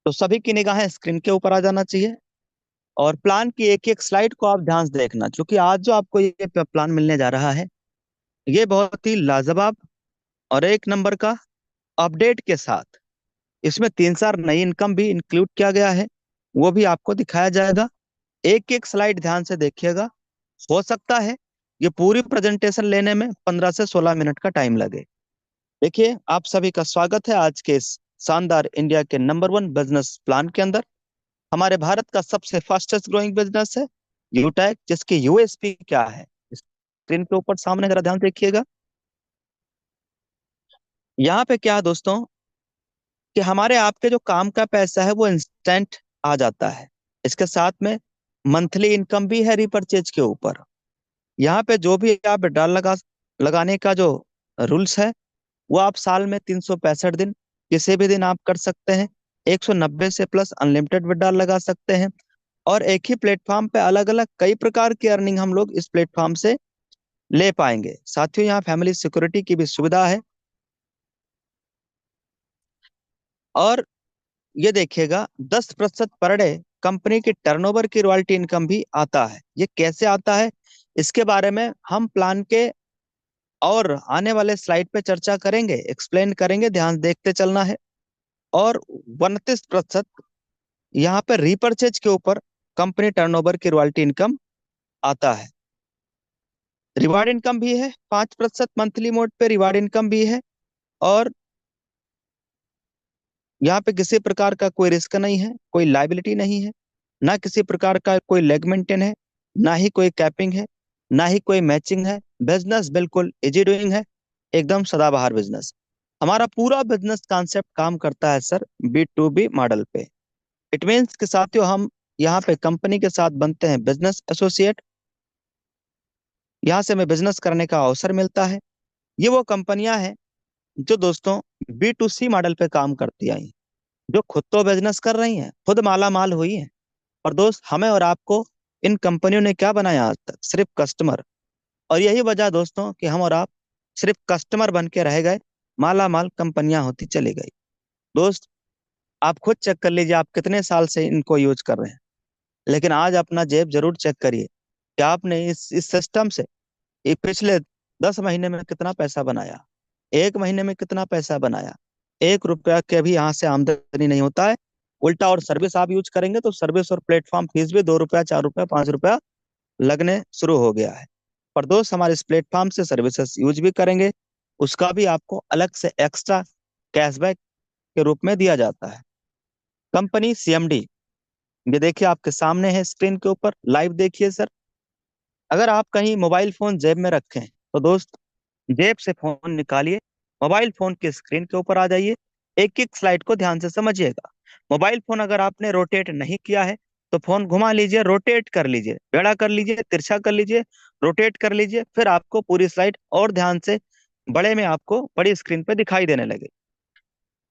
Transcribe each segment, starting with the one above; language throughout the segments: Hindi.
तो सभी की निगाहें स्क्रीन के ऊपर आ जाना चाहिए और प्लान की एक एक स्लाइड को आप ध्यान से देखना, क्योंकि आज जो आपको ये प्लान मिलने जा रहा है ये बहुत ही लाजवाब और एक नंबर का अपडेट के साथ इसमें 3 4 नई इनकम भी इंक्लूड किया गया है, वो भी आपको दिखाया जाएगा। एक एक स्लाइड ध्यान से देखिएगा। हो सकता है ये पूरी प्रेजेंटेशन लेने में 15 से 16 मिनट का टाइम लगे। देखिए, आप सभी का स्वागत है आज के इस शानदार इंडिया के नंबर 1 बिजनेस प्लान के अंदर। हमारे भारत का सबसे फास्टेस्ट ग्रोइंग बिजनेस है यूटैग, जिसकी यूएसपी क्या है स्क्रीन के ऊपर सामने जरा ध्यान देखिएगा। यहाँ पे क्या है दोस्तों कि हमारे आपके जो काम का पैसा है वो इंस्टेंट आ जाता है। इसके साथ में मंथली इनकम भी है रिपर्चेज के ऊपर। यहाँ पे जो भी आप विड्रॉल लगाने का जो रूल्स है वो आप साल में 365 दिन किसी भी दिन आप कर सकते हैं। 190 से प्लस अनलिमिटेड विड्रॉल लगा सकते हैं और एक ही प्लेटफॉर्म पे अलग अलग कई प्रकार की अर्निंग हम लोग इस प्लेटफॉर्म से ले पाएंगे। साथियों, यहाँ फैमिली सिक्योरिटी की भी सुविधा है। और ये देखिएगा 10% पर डे कंपनी की टर्नओवर की रॉयल्टी इनकम भी आता है। ये कैसे आता है इसके बारे में हम प्लान के और आने वाले स्लाइड पे चर्चा करेंगे, एक्सप्लेन करेंगे, ध्यान देखते चलना है। और 29% यहाँ पे रीपर्चेज के ऊपर कंपनी टर्नओवर की रॉयल्टी इनकम आता है। रिवार्ड इनकम भी है 5% मंथली मोड पे रिवार्ड इनकम भी है। और यहाँ पे किसी प्रकार का कोई रिस्क नहीं है, कोई लाइबिलिटी नहीं है, ना किसी प्रकार का कोई लेग मेंटेन है, ना ही कोई कैपिंग है, ना ही कोई मैचिंग है। बिजनेस बिल्कुल इजी डूइंग है, एकदम सदाबहार बिजनेस। हमारा पूरा बिजनेस कॉन्सेप्ट काम करता है सर B2B मॉडल पे। इट मीन्स के साथियों हम यहाँ पे कंपनी के साथ बनते हैं बिजनेस एसोसिएट। यहाँ से हमें बिजनेस करने का अवसर मिलता है। ये वो कंपनियां हैं जो दोस्तों B2C मॉडल पे काम करती आई, जो खुद तो बिजनेस कर रही हैं, खुद माला माल हुई हैं। और दोस्त, हमें और आपको इन कंपनियों ने क्या बनाया आज तक? सिर्फ कस्टमर। और यही वजह दोस्तों कि हम और आप सिर्फ कस्टमर बन के रह गए, माला माल कंपनियां होती चली गई। दोस्त, आप खुद चेक कर लीजिए आप कितने साल से इनको यूज कर रहे हैं, लेकिन आज अपना जेब जरूर चेक करिए कि आपने इस सिस्टम से ये पिछले 10 महीने में कितना पैसा बनाया, 1 महीने में कितना पैसा बनाया। 1 रुपया के भी यहाँ से आमदनी नहीं होता है। उल्टा और सर्विस आप यूज करेंगे तो सर्विस और प्लेटफॉर्म फीस भी 2 रुपया, 4 रुपया, 5 रुपया लगने शुरू हो गया है। पर दोस्त, हमारे इस प्लेटफॉर्म से सर्विसेज यूज भी करेंगे उसका भी आपको अलग से एक्स्ट्रा कैशबैक के रूप में दिया जाता है। कंपनी CMD, ये देखिए आपके सामने है स्क्रीन के ऊपर, लाइव देखिए सर। अगर आप कहीं मोबाइल फोन जेब में रखें तो दोस्त जेब से फोन निकालिए, मोबाइल फोन की स्क्रीन के ऊपर आ जाइए, एक एक स्लाइड को ध्यान से समझिएगा। मोबाइल फोन अगर आपने रोटेट नहीं किया है तो फोन घुमा लीजिए, रोटेट कर लीजिए, टेढ़ा कर लीजिए, तिरछा कर लीजिए, रोटेट कर लीजिए, फिर आपको पूरी स्लाइड और ध्यान से बड़े में आपको बड़ी स्क्रीन पे दिखाई देने लगे।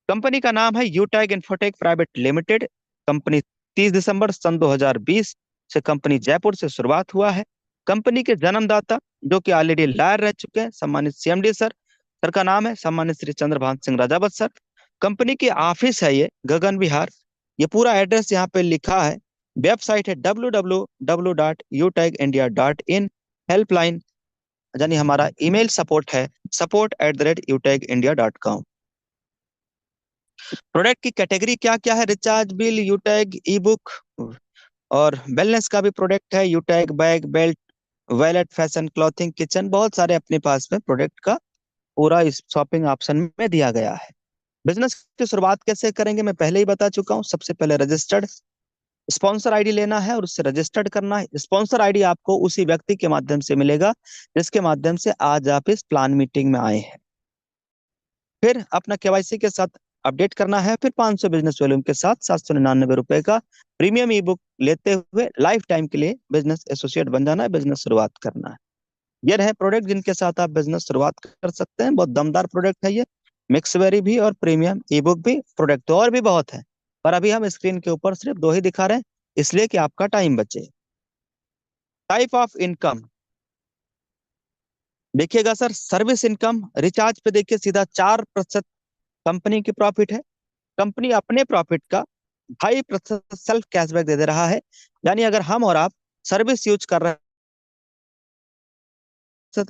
कंपनी का नाम है यूटैग इन्फोटेक प्राइवेट लिमिटेड। कंपनी 30 दिसंबर सन 2020 से कंपनी जयपुर से शुरुआत हुआ है। कंपनी के जन्मदाता जो कि ऑलरेडी लायर रह चुके हैं सम्मानित CMD सर, सर का नाम है सम्मानित श्री चंद्रभान सिंह राजावत सर। कंपनी की ऑफिस है ये गगन विहार। ये पूरा एड्रेस यहाँ पे लिखा है। वेबसाइट है www.utagindia.in। हेल्पलाइन यानी हमारा ईमेल सपोर्ट है support@utagindia.com। प्रोडक्ट की कैटेगरी क्या क्या है? Recharge bill, Utag e book और वेलनेस का भी प्रोडक्ट है, Utag bag, belt, wallet, fashion, clothing, kitchen, बहुत सारे अपने पास में प्रोडक्ट का पूरा इस शॉपिंग ऑप्शन में दिया गया है। बिजनेस की शुरुआत कैसे करेंगे मैं पहले ही बता चुका हूँ। सबसे पहले रजिस्टर्ड स्पॉन्सर आईडी लेना है और उससे रजिस्टर्ड करना है। स्पॉन्सर आईडी आपको उसी व्यक्ति के माध्यम से मिलेगा जिसके माध्यम से आज आप इस प्लान मीटिंग में आए हैं। फिर अपना KYC के साथ अपडेट करना है। फिर 500 बिजनेस वॉल्यूम के साथ 799 रुपए का प्रीमियम ई बुक लेते हुए लाइफ टाइम के लिए बिजनेस एसोसिएट बन जाना है, बिजनेस शुरुआत करना है। ये रहे प्रोडक्ट जिनके साथ आप बिजनेस शुरुआत कर सकते हैं। बहुत दमदार प्रोडक्ट है ये, मिक्सवेरी भी और प्रीमियम ई बुक भी। प्रोडक्ट तो और भी बहुत है पर अभी हम स्क्रीन के ऊपर सिर्फ 2 ही दिखा रहे हैं इसलिए कि आपका टाइम बचे। टाइप ऑफ इनकम देखिएगा सर, सर्विस इनकम रिचार्ज पे देखिए सीधा 4% कंपनी की प्रॉफिट है। कंपनी अपने प्रॉफिट का 2.5% सेल्फ कैशबैक दे दे रहा है। यानी अगर हम और आप सर्विस यूज कर रहे हैं,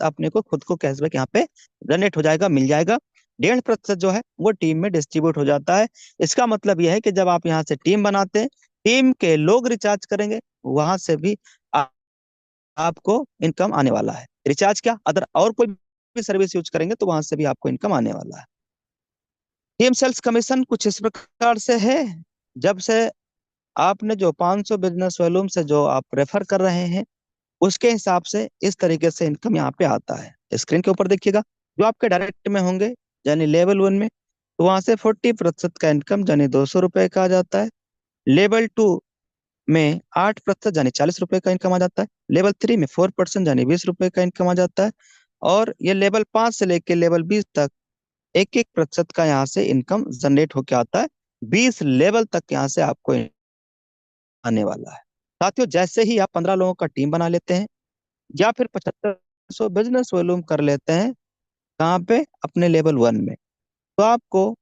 अपने को खुद को कैशबैक यहाँ पे जनरेट हो जाएगा, मिल जाएगा। 1.5% जो है वो टीम में डिस्ट्रीब्यूट हो जाता है। इसका मतलब यह है कि जब आप यहाँ से टीम बनाते हैं, टीम के लोग रिचार्ज करेंगे, वहां से भी आपको इनकम आने वाला है। रिचार्ज क्या, अदर और कोई भी सर्विस यूज करेंगे तो वहां से भी आपको इनकम आने वाला है। टीम सेल्स कमीशन कुछ इस प्रकार से है। जब से आपने जो 500 बिजनेस वॉल्यूम से जो आप रेफर कर रहे हैं, उसके हिसाब से इस तरीके से इनकम यहाँ पे आता है। स्क्रीन के ऊपर देखिएगा, जो आपके डायरेक्ट में होंगे यानी लेवल 1 में, तो वहां से 40% का इनकम यानी 200 रुपए का आ जाता है। लेवल 2 में 8% यानी 40 रुपए का इनकम आ जाता है। लेवल 3 में 4% यानी 20 रुपए का इनकम आ जाता है। और ये लेवल 5 से लेके लेवल 20 तक 1-1% का यहाँ से इनकम जनरेट होके आता है। 20 लेवल तक यहाँ से आपको आने वाला है। साथियों, जैसे ही आप 15 लोगों का टीम बना लेते हैं या फिर 7500 बिजनेस वॉल्यूम कर लेते हैं, कहाँ पे, अपने लेवल 1 में, तो आपको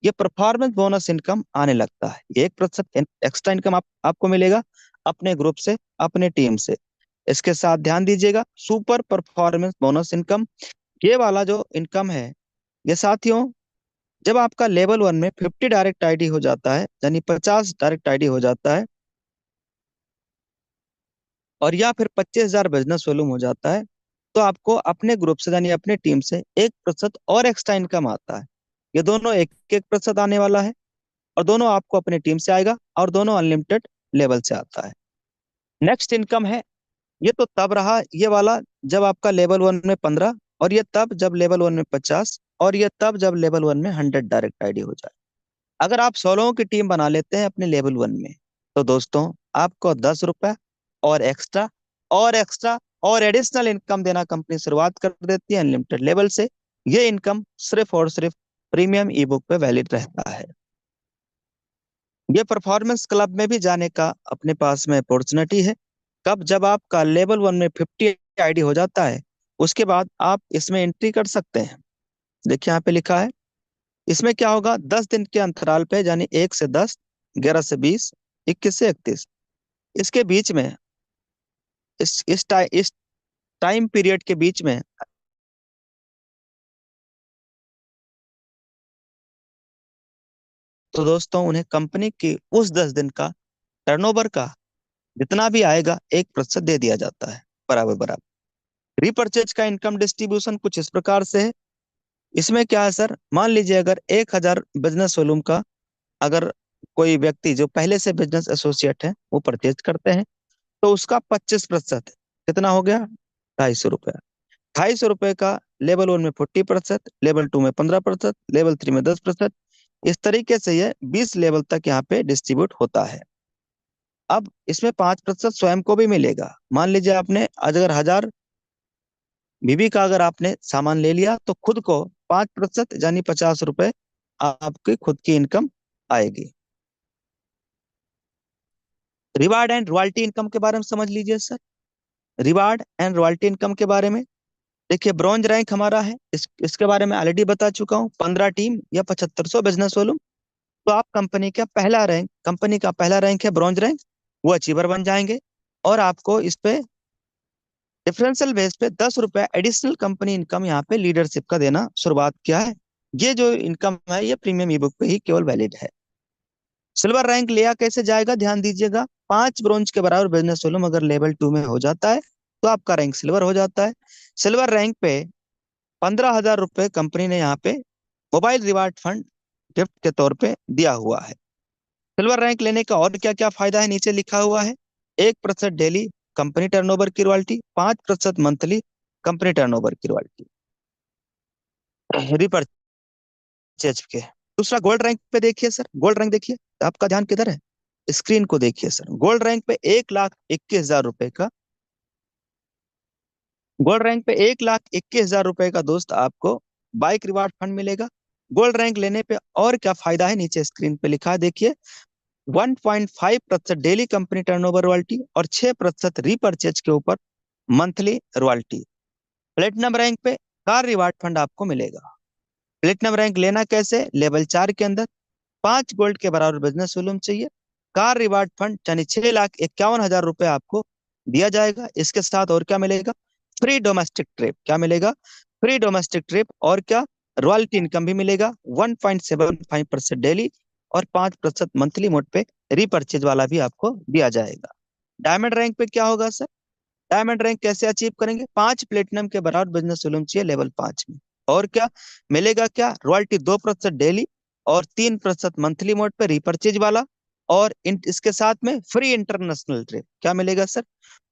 ये परफॉर्मेंस बोनस इनकम आने लगता है। 1% एक्स्ट्रा इनकम आपको मिलेगा अपने ग्रुप से, अपने टीम से। इसके साथ ध्यान दीजिएगा, सुपर परफॉर्मेंस बोनस इनकम, ये वाला जो इनकम है, ये साथियों, जब आपका लेवल 1 में 50 डायरेक्ट आईडी हो जाता है, यानी 50 डायरेक्ट आईडी हो जाता है, और या फिर 25,000 बिजनेस वॉल्यूम हो जाता है, तो आपको अपने ग्रुप से यानी अपने टीम से 1% और एक्स्ट्रा इनकम आता है। ये दोनों 1-1% आने वाला है, और दोनों आपको अपने टीम से आएगा, और दोनों अनलिमिटेड लेवल से आता है। नेक्स्ट इनकम है, ये तो तब रहा ये वाला जब आपका लेवल 1 में 15, और ये तब जब लेवल 1 में 50, और ये तब जब लेवल 1 में 100 डायरेक्ट आईडी हो जाए। अगर आप 16 की टीम बना लेते हैं अपने लेवल 1 में, तो दोस्तों आपको 10 रुपए और एक्स्ट्रा और एक्स्ट्रा और एडिशनल इनकम देना कंपनी शुरुआत कर देती है अनलिमिटेड लेवल से। ये इनकम सिर्फ और सिर्फ प्रीमियम ई बुक पे वैलिड रहता है। ये परफॉर्मेंस क्लब में भी जाने का अपने पास में अपॉर्चुनिटी है। कब, जब आपका लेवल 1 में 50 आईडी हो जाता है, उसके बाद आप इसमें एंट्री कर सकते हैं। देखिए यहाँ पे लिखा है, इसमें क्या होगा, 10 दिन के अंतराल पे, यानी 1 से 10, 11 से 20, 21 से 31, इसके बीच में, इस टाइम पीरियड के बीच में, तो दोस्तों उन्हें कंपनी की उस 10 दिन का टर्नओवर का जितना भी आएगा 1% दे दिया जाता है, बराबर बराबर। रिपर्चेज का इनकम डिस्ट्रीब्यूशन कुछ इस प्रकार से है। इसमें क्या है सर, मान लीजिए अगर 1,000 बिजनेस वॉल्यूम का, अगर कोई व्यक्ति जो पहले से बिजनेस एसोसिएट है वो परचेज करते हैं, तो उसका 25% कितना हो गया, 250 रुपया। 250 रुपये का लेवल 1 में 40%, लेवल 2 में 15%, लेवल 3 में 10%, इस तरीके से ये 20 लेवल तक यहाँ पे डिस्ट्रीब्यूट होता है। अब इसमें 5% स्वयं को भी मिलेगा। मान लीजिए आपने अगर 1000 बीबी का अगर आपने सामान ले लिया, तो खुद को 5% यानी 50 रुपए आपकी खुद की इनकम आएगी। रिवार्ड एंड रॉयल्टी इनकम के बारे में समझ लीजिए sir. Reward and royalty income के बारे में देखिए, ब्रॉन्ज रैंक हमारा है, इसके बारे में ऑलरेडी बता चुका हूँ। 15 टीम या 7500 बिजनेस वॉल्यूम, तो आप कंपनी का पहला रैंक है ब्रॉन्ज रैंक, वो अचीवर बन जाएंगे। और आपको इस पे डिफरेंशियल बेस पे 10 रुपए एडिशनल कंपनी इनकम यहाँ पे लीडरशिप का देना शुरुआत किया है। ये जो इनकम है, ये प्रीमियम ई बुक पे ही केवल वैलिड है। सिल्वर रैंक लिया कैसे जाएगा, ध्यान दीजिएगा। 5 ब्रॉन्ज के बराबर बिजनेस वॉल्यूम अगर लेवल 2 में हो जाता है, तो आपका रैंक सिल्वर हो जाता है। सिल्वर रैंक पे 15,000 रुपए कंपनी ने यहाँ पे मोबाइल रिवार्ड फंड गिफ्ट के तौर पे दिया हुआ है। सिल्वर रैंक लेने का और क्या क्या फायदा है, नीचे लिखा हुआ है। 1% डेली कंपनी टर्नओवर की रॉयल्टी, 5% मंथली कंपनी टर्नओवर की रॉयल्टी रिपर्चेज के। दूसरा, गोल्ड रैंक पे देखिए सर, गोल्ड रैंक देखिए, आपका ध्यान किधर है, स्क्रीन को देखिए सर। गोल्ड रैंक पे 1,21,000 रुपए का, गोल्ड रैंक पे 1,21,000 रुपए का दोस्त आपको बाइक रिवार्ड फंड मिलेगा। गोल्ड रैंक लेने पे और क्या फायदा है, नीचे स्क्रीन पे लिखा है देखिए। 1.5% डेली कंपनी टर्नओवर रॉयल्टी, और 6% रीपरचेज के ऊपर मंथली रॉयल्टी। प्लेटिनम रैंक पे कार रिवार्ड फंड आपको मिलेगा। प्लेटिनम रैंक लेना कैसे, लेवल 4 के अंदर 5 गोल्ड के बराबर बिजनेस वॉल्यूम चाहिए, कार रिवार्ड फंड यानी 6,51,000 रुपए आपको दिया जाएगा। इसके साथ और क्या मिलेगा? Free domestic trip. क्या मिलेगा? Free domestic trip. और क्या? रॉयल्टी इनकम भी मिलेगा 1.75% डेली और 5% मंथली मोड पे रिपर्चेज वाला भी आपको दिया जाएगा। डायमंड रैंक पे क्या होगा सर? डायमंड रैंक कैसे अचीव करेंगे? 5 प्लेटिनम के बराबर बिजनेस होना चाहिए लेवल 5 में। और क्या मिलेगा? क्या रॉयल्टी 2% डेली और 3% मंथली मोड पे रिपर्चेज वाला। और इसके साथ में फ्री इंटरनेशनल ट्रिप। क्या मिलेगा सर?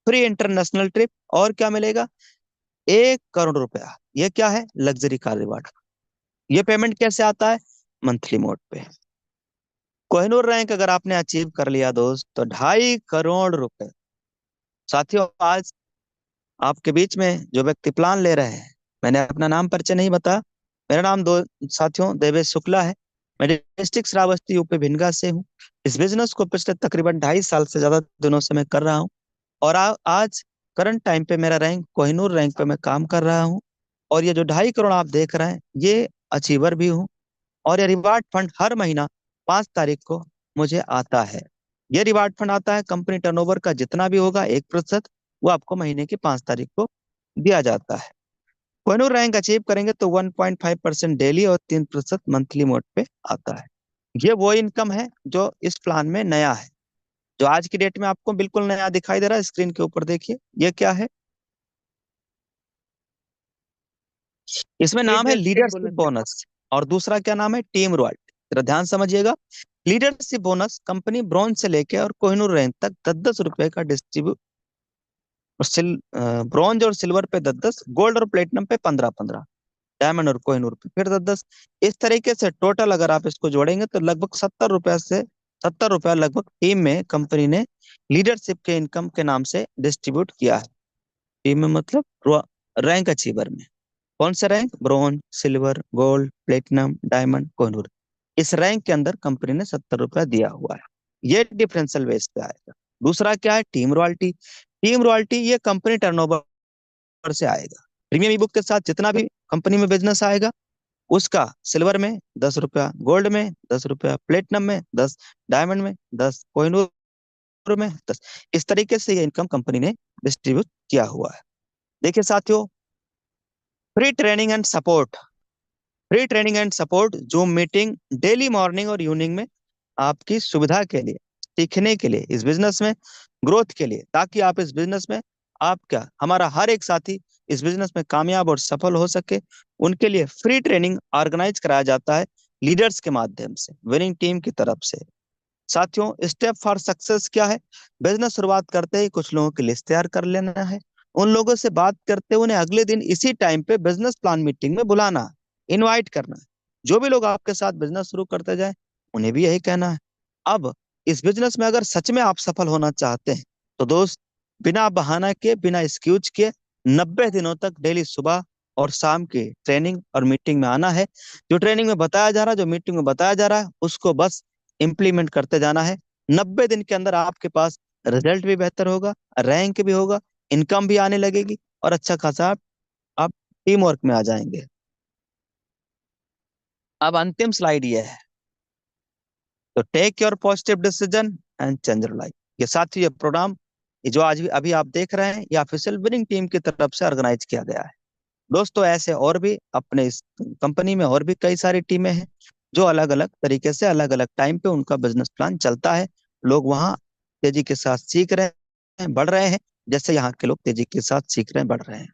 Free international trip. और क्या मिलेगा? 1 करोड़ रुपया। ये क्या है? Luxury car reward. ये पेमेंट कैसे आता है? मंथली मोड पे। कोहिनूर रैंक अगर आपने अचीव कर लिया दोस्त तो 2.5 करोड़ रुपए। साथियों, आज आपके बीच में जो व्यक्ति प्लान ले रहे हैं, मैंने अपना नाम परिचय नहीं बताया। मेरा नाम दो साथियों देवेश शुक्ला है। मैं डिस्ट्रिक्ट श्रावस्ती यूपी भिनगा से हूँ। इस बिजनेस को पिछले तकरीबन 2.5 साल से ज्यादा दिनों से मैं कर रहा हूँ। और आज करंट टाइम पे मेरा रैंक कोहिनूर रैंक पे मैं काम कर रहा हूँ। और ये जो 2.5 करोड़ आप देख रहे हैं, ये अचीवर भी हूँ। और ये रिवार्ड फंड हर महीना 5 तारीख को मुझे आता है। ये रिवार्ड फंड आता है कंपनी टर्नओवर का जितना भी होगा 1%, वो आपको महीने की 5 तारीख को दिया जाता है। कोहिनूर रैंक अचीव करेंगे तो 1.5% डेली और 3% मंथली मोड पे आता है। ये वो इनकम है जो इस प्लान में नया है, जो आज की डेट में आपको बिल्कुल नया दिखाई दे रहा है। स्क्रीन के ऊपर देखिए, ये क्या है? इसमें नाम है लीडरशिप लीडरशिप बोनस। बोनस और दूसरा क्या नाम है? Team royalty. जरा ध्यान समझिएगा। लीडरशिप बोनस कंपनी ब्रॉन्ज से लेके और कोहिनूर रैंक तक 10-10 रुपए का डिस्ट्रीब्यूट, और ब्रॉन्ज और सिल्वर पे 10-10, गोल्ड और प्लेटिनम पे 15-15, डायमंड और कोहिनूर पे फिर 10-10। इस तरीके से टोटल अगर आप इसको जोड़ेंगे तो लगभग 70 रुपया लगभग टीम में कंपनी ने लीडरशिप के इनकम के नाम से डिस्ट्रीब्यूट किया है। टीम में मतलब रैंक अचीवर में। कौन सा rank? Bronze, silver, gold, platinum, diamond, Kohinoor. इस रैंक के अंदर कंपनी ने 70 रुपया दिया हुआ है। ये डिफरेंशियल बेस पे आएगा। दूसरा क्या है? Team royalty. टीम रॉयल्टी ये कंपनी टर्नओवर से आएगा। प्रीमियम ई बुक के साथ जितना भी कंपनी में बिजनेस आएगा, उसका सिल्वर में 10 रुपया, गोल्ड में 10 रुपया, प्लेटिनम में 10, डायमंड में 10, कोहिनूर में 10। इस तरीके से ये इनकम कंपनी ने डिस्ट्रीब्यूट किया हुआ है। देखिए साथियों, free training and support. Free training and support zoom meeting daily morning और इवनिंग में आपकी सुविधा के लिए, सीखने के लिए, इस बिजनेस में ग्रोथ के लिए, ताकि आप इस बिजनेस में, आप क्या, हमारा हर एक साथी इस बिजनेस में कामयाब और सफल हो सके, उनके लिए फ्री ट्रेनिंग ऑर्गेनाइज कराया जाता है लीडर्स के माध्यम से, विनिंग टीम की तरफ से। साथियों, स्टेप फॉर सक्सेस क्या है? बिजनेस शुरुआत करते ही कुछ लोगों की लिस्ट तैयार कर लेना है। उन लोगों से बात करते हुए उन्हें अगले दिन इसी टाइम पे बिजनेस प्लान मीटिंग में बुलाना, इनवाइट करना है। जो भी लोग आपके साथ बिजनेस शुरू करते जाए, उन्हें भी यही कहना है। अब इस बिजनेस में अगर सच में आप सफल होना चाहते हैं तो दोस्त, बिना बहाना के, बिना एक्सक्यूज के 90 दिनों तक डेली सुबह और शाम की ट्रेनिंग और मीटिंग में आना है। जो ट्रेनिंग में बताया जा रहा है, जो मीटिंग में बताया जा रहा है, उसको बस इम्प्लीमेंट करते जाना है। 90 दिन के अंदर आपके पास रिजल्ट भी बेहतर होगा, रैंक भी होगा, इनकम भी आने लगेगी और अच्छा खासा आप टीम वर्क में आ जाएंगे। अब अंतिम स्लाइड ये है, तो take your positive decision and change your life. ये साथी, ये प्रोग्राम, ये जो आज भी अभी आप देख रहे हैं, ये ऑफिशियल विनिंग टीम की तरफ से ऑर्गेनाइज किया गया है। दोस्तों, ऐसे और भी अपने इस कंपनी में और भी कई सारी टीमें हैं, जो अलग अलग तरीके से अलग अलग टाइम पे उनका बिजनेस प्लान चलता है। लोग वहाँ तेजी के साथ सीख रहे हैं, बढ़ रहे हैं, जैसे यहाँ के लोग तेजी के साथ सीख रहे हैं, बढ़ रहे हैं।